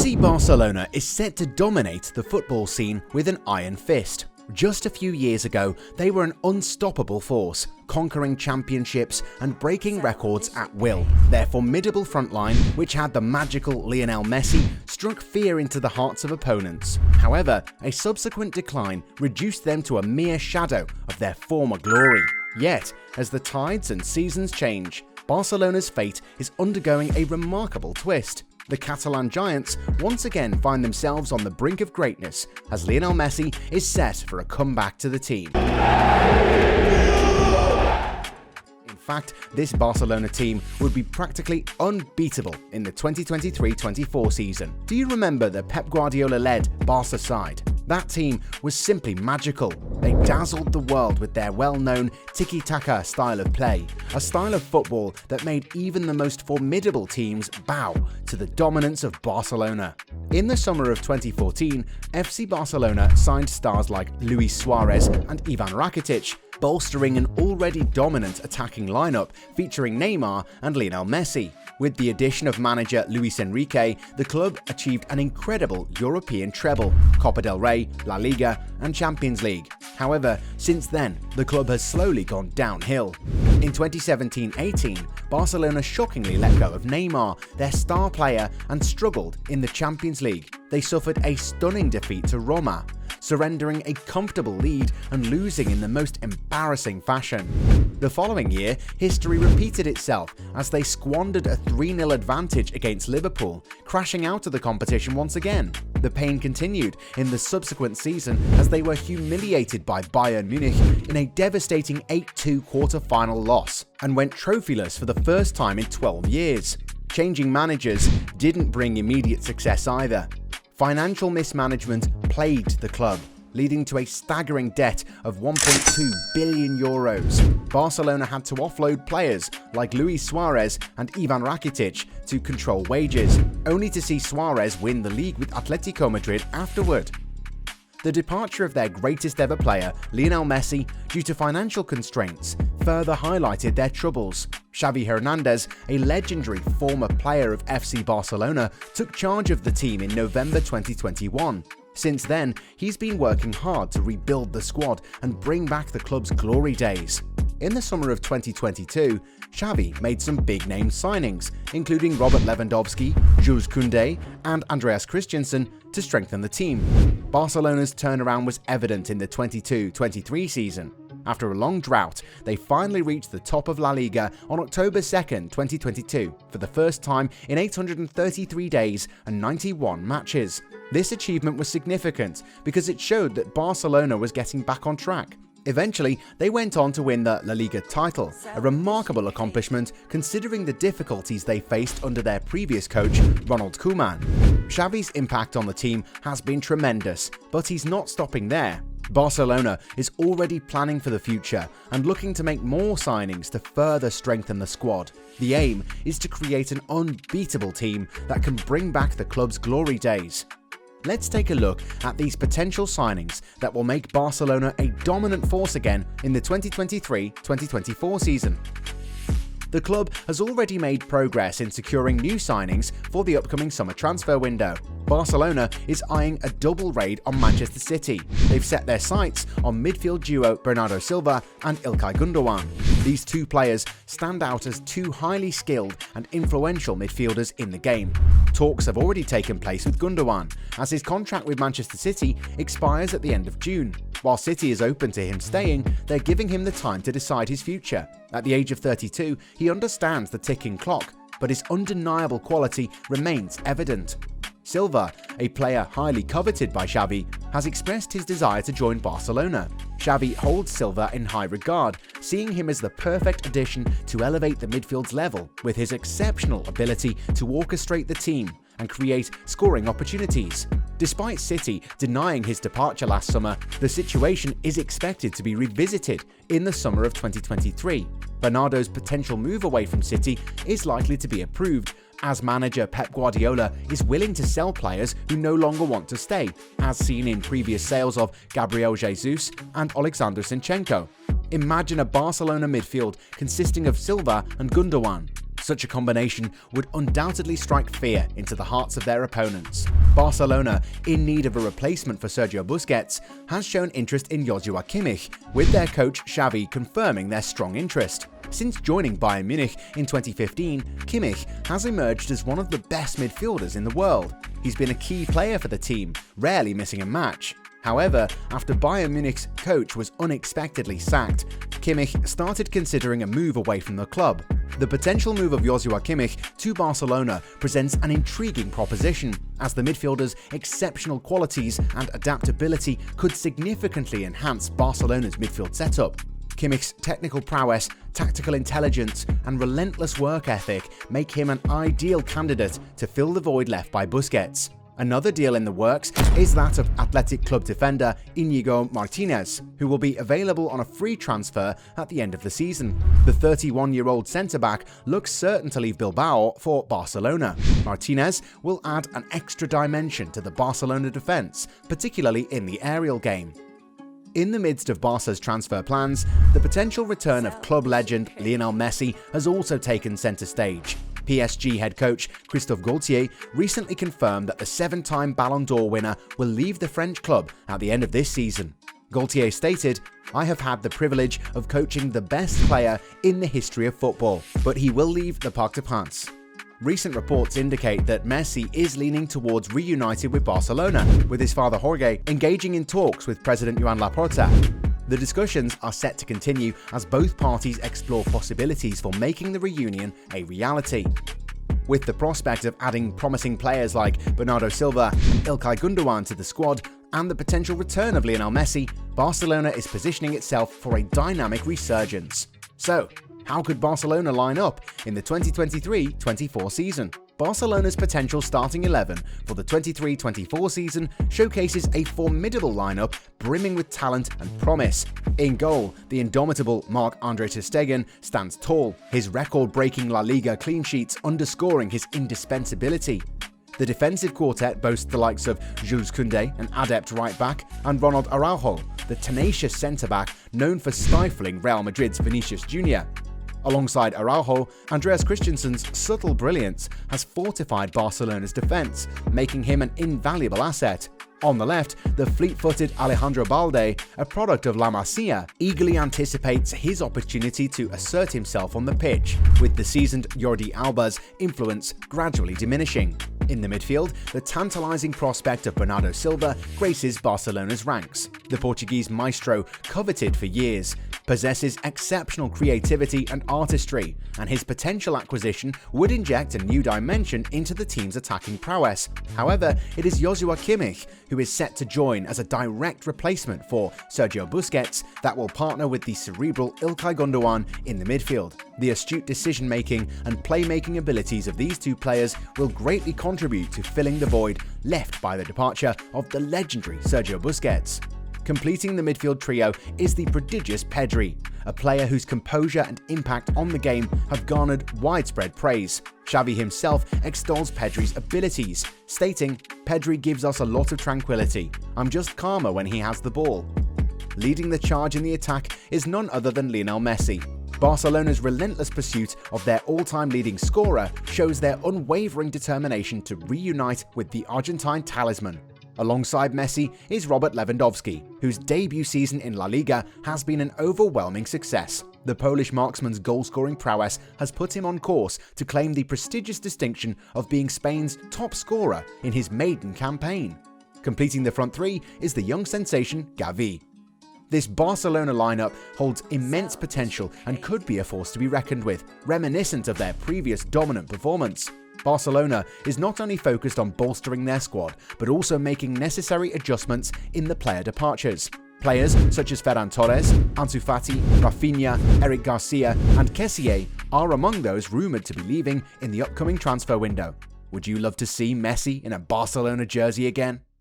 FC Barcelona is set to dominate the football scene with an iron fist. Just a few years ago, they were an unstoppable force, conquering championships and breaking records at will. Their formidable frontline, which had the magical Lionel Messi, struck fear into the hearts of opponents. However, a subsequent decline reduced them to a mere shadow of their former glory. Yet, as the tides and seasons change, Barcelona's fate is undergoing a remarkable twist. The Catalan giants once again find themselves on the brink of greatness as Lionel Messi is set for a comeback to the team. In fact, this Barcelona team would be practically unbeatable in the 2023-24 season. Do you remember the Pep Guardiola-led Barca side? That team was simply magical. They dazzled the world with their well-known tiki-taka style of play, a style of football that made even the most formidable teams bow to the dominance of Barcelona. In the summer of 2014, FC Barcelona signed stars like Luis Suarez and Ivan Rakitic, bolstering an already dominant attacking lineup featuring Neymar and Lionel Messi. With the addition of manager Luis Enrique, the club achieved an incredible European treble, Copa del Rey, La Liga and Champions League. However, since then, the club has slowly gone downhill. In 2017-18, Barcelona shockingly let go of Neymar, their star player, and struggled in the Champions League. They suffered a stunning defeat to Roma, surrendering a comfortable lead and losing in the most embarrassing fashion. The following year, history repeated itself as they squandered a 3-0 advantage against Liverpool, crashing out of the competition once again. The pain continued in the subsequent season as they were humiliated by Bayern Munich in a devastating 8-2 quarter-final loss and went trophyless for the first time in 12 years. Changing managers didn't bring immediate success either. Financial mismanagement plagued the club, leading to a staggering debt of 1.2 billion euros. Barcelona had to offload players like Luis Suarez and Ivan Rakitic to control wages, only to see Suarez win the league with Atletico Madrid afterward. The departure of their greatest ever player, Lionel Messi, due to financial constraints, further highlighted their troubles. Xavi Hernandez, a legendary former player of FC Barcelona, took charge of the team in November 2021. Since then, he's been working hard to rebuild the squad and bring back the club's glory days. In the summer of 2022, Xavi made some big-name signings, including Robert Lewandowski, Jules Koundé, and Andreas Christensen, to strengthen the team. Barcelona's turnaround was evident in the 22-23 season. After a long drought, they finally reached the top of La Liga on October 2nd, 2022, for the first time in 833 days and 91 matches. This achievement was significant because it showed that Barcelona was getting back on track. Eventually, they went on to win the La Liga title, a remarkable accomplishment considering the difficulties they faced under their previous coach, Ronald Koeman. Xavi's impact on the team has been tremendous, but he's not stopping there. Barcelona is already planning for the future and looking to make more signings to further strengthen the squad. The aim is to create an unbeatable team that can bring back the club's glory days. Let's take a look at these potential signings that will make Barcelona a dominant force again in the 2023-2024 season. The club has already made progress in securing new signings for the upcoming summer transfer window. Barcelona is eyeing a double raid on Manchester City. They've set their sights on midfield duo Bernardo Silva and Ilkay Gundogan. These two players stand out as two highly skilled and influential midfielders in the game. Talks have already taken place with Gundogan, as his contract with Manchester City expires at the end of June. While City is open to him staying, they're giving him the time to decide his future. At the age of 32, he understands the ticking clock, but his undeniable quality remains evident. Silva, a player highly coveted by Xavi, has expressed his desire to join Barcelona. Xavi holds Silva in high regard, seeing him as the perfect addition to elevate the midfield's level with his exceptional ability to orchestrate the team and create scoring opportunities. Despite City denying his departure last summer, the situation is expected to be revisited in the summer of 2023. Bernardo's potential move away from City is likely to be approved, as manager Pep Guardiola is willing to sell players who no longer want to stay, as seen in previous sales of Gabriel Jesus and Alexander Zinchenko. Imagine a Barcelona midfield consisting of Silva and Gundogan. Such a combination would undoubtedly strike fear into the hearts of their opponents. Barcelona, in need of a replacement for Sergio Busquets, has shown interest in Joshua Kimmich, with their coach Xavi confirming their strong interest. Since joining Bayern Munich in 2015, Kimmich has emerged as one of the best midfielders in the world. He's been a key player for the team, rarely missing a match. However, after Bayern Munich's coach was unexpectedly sacked, Kimmich started considering a move away from the club. The potential move of Joshua Kimmich to Barcelona presents an intriguing proposition, as the midfielder's exceptional qualities and adaptability could significantly enhance Barcelona's midfield setup. Kimmich's technical prowess, tactical intelligence, and relentless work ethic make him an ideal candidate to fill the void left by Busquets. Another deal in the works is that of Athletic Club defender Íñigo Martínez, who will be available on a free transfer at the end of the season. The 31-year-old centre-back looks certain to leave Bilbao for Barcelona. Martínez will add an extra dimension to the Barcelona defence, particularly in the aerial game. In the midst of Barca's transfer plans, the potential return of club legend Lionel Messi has also taken centre stage. PSG head coach Christophe Galtier recently confirmed that the 7-time Ballon d'Or winner will leave the French club at the end of this season. Galtier stated, "I have had the privilege of coaching the best player in the history of football, but he will leave the Parc des Princes." Recent reports indicate that Messi is leaning towards reunited with Barcelona, with his father Jorge engaging in talks with President Joan Laporta. The discussions are set to continue as both parties explore possibilities for making the reunion a reality. With the prospect of adding promising players like Bernardo Silva and Ilkay Gundogan to the squad, and the potential return of Lionel Messi, Barcelona is positioning itself for a dynamic resurgence. So, how could Barcelona line up in the 2023-24 season? Barcelona's potential starting 11 for the 23-24 season showcases a formidable lineup brimming with talent and promise. In goal, the indomitable Marc-Andre ter Stegen stands tall, his record-breaking La Liga clean sheets underscoring his indispensability. The defensive quartet boasts the likes of Jules Koundé, an adept right-back, and Ronald Araujo, the tenacious centre-back known for stifling Real Madrid's Vinicius Jr. Alongside Araujo, Andreas Christensen's subtle brilliance has fortified Barcelona's defence, making him an invaluable asset. On the left, the fleet-footed Alejandro Balde, a product of La Masia, eagerly anticipates his opportunity to assert himself on the pitch, with the seasoned Jordi Alba's influence gradually diminishing. In the midfield, the tantalising prospect of Bernardo Silva graces Barcelona's ranks. The Portuguese maestro, coveted for years, possesses exceptional creativity and artistry, and his potential acquisition would inject a new dimension into the team's attacking prowess. However, it is Joshua Kimmich, who is set to join as a direct replacement for Sergio Busquets, that will partner with the cerebral Ilkay Gundogan in the midfield. The astute decision-making and playmaking abilities of these two players will greatly contribute to filling the void left by the departure of the legendary Sergio Busquets. Completing the midfield trio is the prodigious Pedri, a player whose composure and impact on the game have garnered widespread praise. Xavi himself extols Pedri's abilities, stating, "Pedri gives us a lot of tranquility. I'm just calmer when he has the ball." Leading the charge in the attack is none other than Lionel Messi. Barcelona's relentless pursuit of their all-time leading scorer shows their unwavering determination to reunite with the Argentine talisman. Alongside Messi is Robert Lewandowski, whose debut season in La Liga has been an overwhelming success. The Polish marksman's goal-scoring prowess has put him on course to claim the prestigious distinction of being Spain's top scorer in his maiden campaign. Completing the front three is the young sensation Gavi. This Barcelona lineup holds immense potential and could be a force to be reckoned with, reminiscent of their previous dominant performance. Barcelona is not only focused on bolstering their squad, but also making necessary adjustments in the player departures. Players such as Ferran Torres, Ansu Fati, Rafinha, Eric Garcia, and Kessié are among those rumoured to be leaving in the upcoming transfer window. Would you love to see Messi in a Barcelona jersey again?